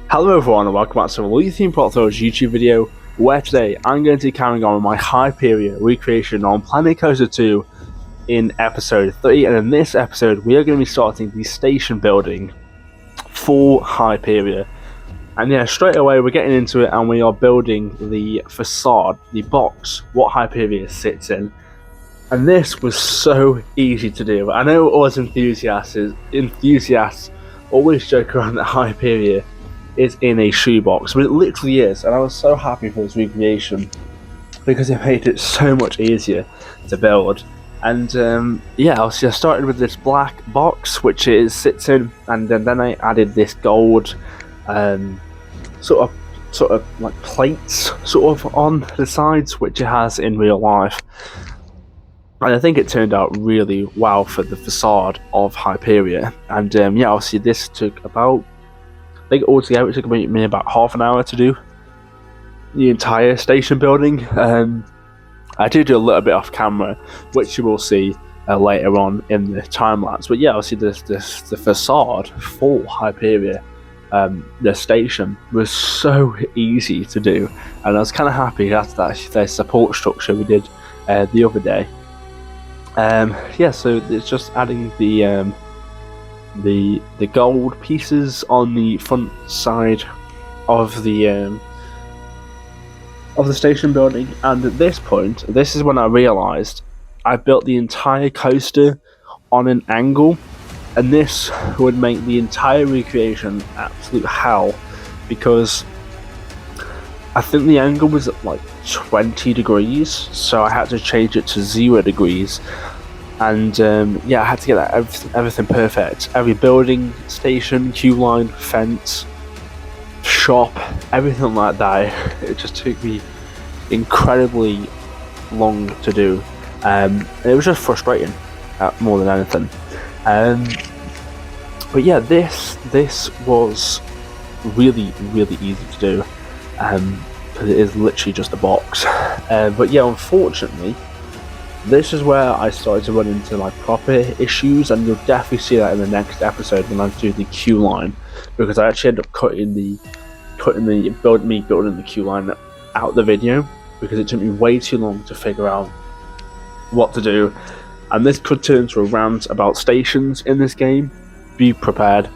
Hello everyone and welcome back to the Lithium Plot Thrillers YouTube video, where today I'm going to be carrying on with my Hyperia recreation on Planet Coaster 2 in episode 3, and in this episode we are going to be starting the station building for Hyperia. And yeah, straight away we're getting into it and we are building the facade, the box, what Hyperia sits in. And this was so easy to do. I know all us enthusiasts always joke around that Hyperia is in a shoebox, but it literally is, and I was so happy for this recreation because it made it so much easier to build. And yeah, obviously I started with this black box which it sits in, and then I added this gold sort of like plates sort of on the sides, which it has in real life. And I think it turned out really well for the facade of Hyperia. And yeah, obviously this took about, I think altogether it took me about half an hour to do the entire station building. I did do a little bit off camera, which you will see later on in the time lapse. But yeah, obviously the facade for Hyperia, the station, was so easy to do, and I was kind of happy after that support structure we did the other day. Yeah, so it's just adding the gold pieces on the front side of the station building. And at this point, this is when I realised I built the entire coaster on an angle, and this would make the entire recreation absolute hell, because I think the angle was at like 20 degrees, so I had to change it to 0 degrees. And yeah, I had to get that everything perfect. Every building, station, queue line, fence, shop, everything like that. It just took me incredibly long to do. It was just frustrating, more than anything. But yeah, this was really easy to do, because it is literally just a box. But yeah, unfortunately, this is where I started to run into like proper issues, and you'll definitely see that in the next episode when I do the queue line, because I actually ended up cutting the building the queue line out the video, because it took me way too long to figure out what to do. And this could turn into a rant about stations in this game. Be prepared.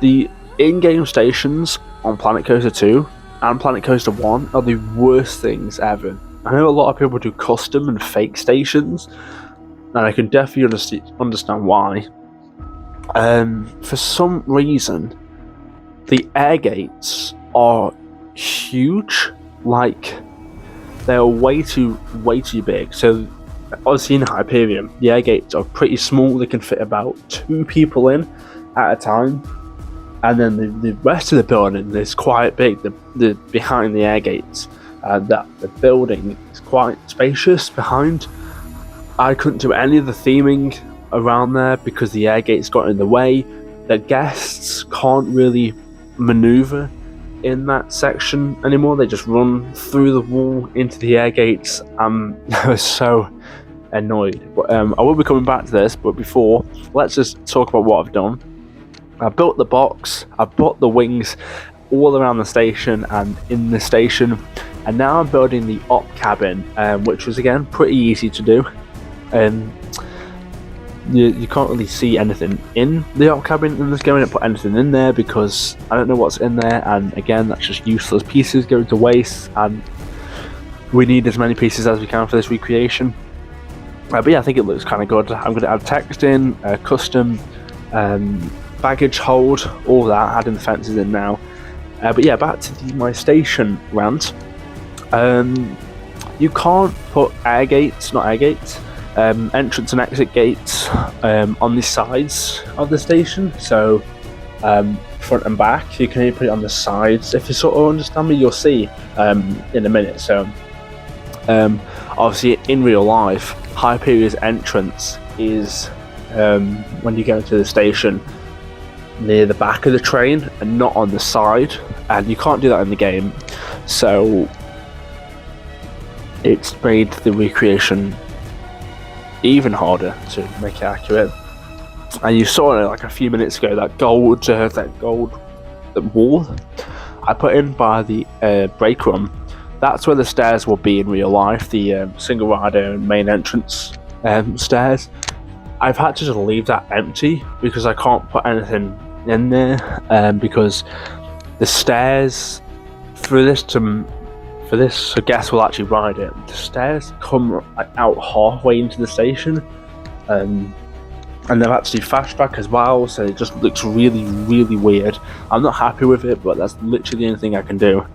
The in-game stations on Planet Coaster 2 and Planet Coaster 1 are the worst things ever. I know a lot of people do custom and fake stations, and I can definitely understand why. For some reason, the air gates are huge. Like, they're way too big. So obviously in Hyperia, the air gates are pretty small. They can fit about 2 people in at a time, and then the rest of the building is quite big. The behind the air gates. That the building is quite spacious behind. I couldn't do any of the theming around there because the air gates got in the way. The guests can't really maneuver in that section anymore. They just run through the wall into the air gates. I was so annoyed. But I will be coming back to this, but before, let's just talk about what I've done. I built the box, I put the wings all around the station and in the station, and now I'm building the op cabin, which was again pretty easy to do. You can't really see anything in the op cabin in this game. I didn't put anything in there because I don't know what's in there, and again, that's just useless pieces going to waste, and we need as many pieces as we can for this recreation. But yeah, I think it looks kind of good. I'm going to add text in, custom baggage hold, all that, adding the fences in now. But yeah, back to my station rant. You can't put entrance and exit gates on the sides of the station. So front and back, you can only put it on the sides. If you sort of understand me, you'll see in a minute. So obviously in real life, Hyperia's entrance is when you go to the station near the back of the train and not on the side, and you can't do that in the game, so it's made the recreation even harder to make it accurate. And you saw it like a few minutes ago, that gold wall I put in by the break room. That's where the stairs will be in real life, the single rider main entrance stairs. I've had to just leave that empty because I can't put anything in there, because the stairs for this, so guests will actually ride it. The stairs come out halfway into the station, and they've actually fast track as well, so it just looks really, really weird. I'm not happy with it, but that's literally the only thing I can do.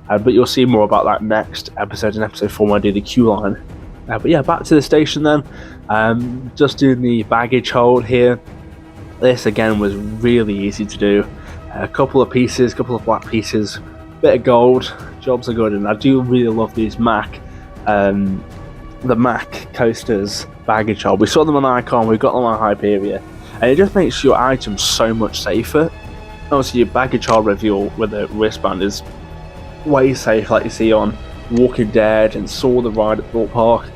But you'll see more about that next episode, in episode 4, when I do the queue line. But yeah, back to the station then. Just doing the baggage hold here. This again was really easy to do. A couple of black pieces, bit of gold, jobs are good. And I do really love these the Mac coasters baggage hold. We saw them on Icon, we've got them on Hyperia, and it just makes your items so much safer. Obviously, your baggage hold reveal with a wristband is way safe, like you see on Walking Dead and Saw the Ride at Thorpe Park.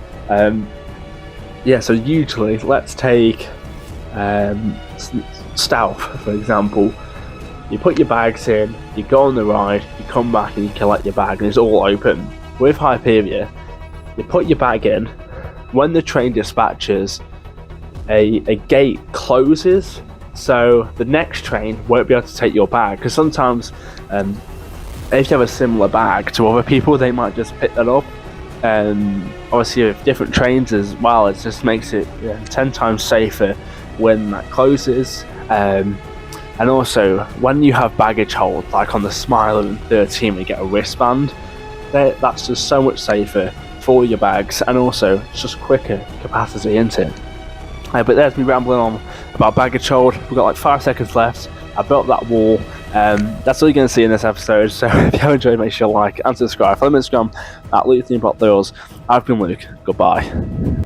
Yeah, so usually, let's take Stealth, for example. You put your bags in, you go on the ride, you come back and you collect your bag, and it's all open. With Hyperia, you put your bag in, when the train dispatches, a gate closes, so the next train won't be able to take your bag, because sometimes if you have a similar bag to other people, they might just pick that up. Obviously with different trains as well, it just makes it 10 times safer when that closes. And also when you have baggage hold, like on the Smile and 13, we get a wristband, that's just so much safer for your bags, and also it's just quicker capacity, isn't it? But there's me rambling on about baggage hold. We've got like 5 seconds left. I built that wall. That's all you're going to see in this episode, so if you have enjoyed, make sure to like and subscribe. Follow me on Instagram at LukeThemeBlockTheals. I've been Luke. Goodbye.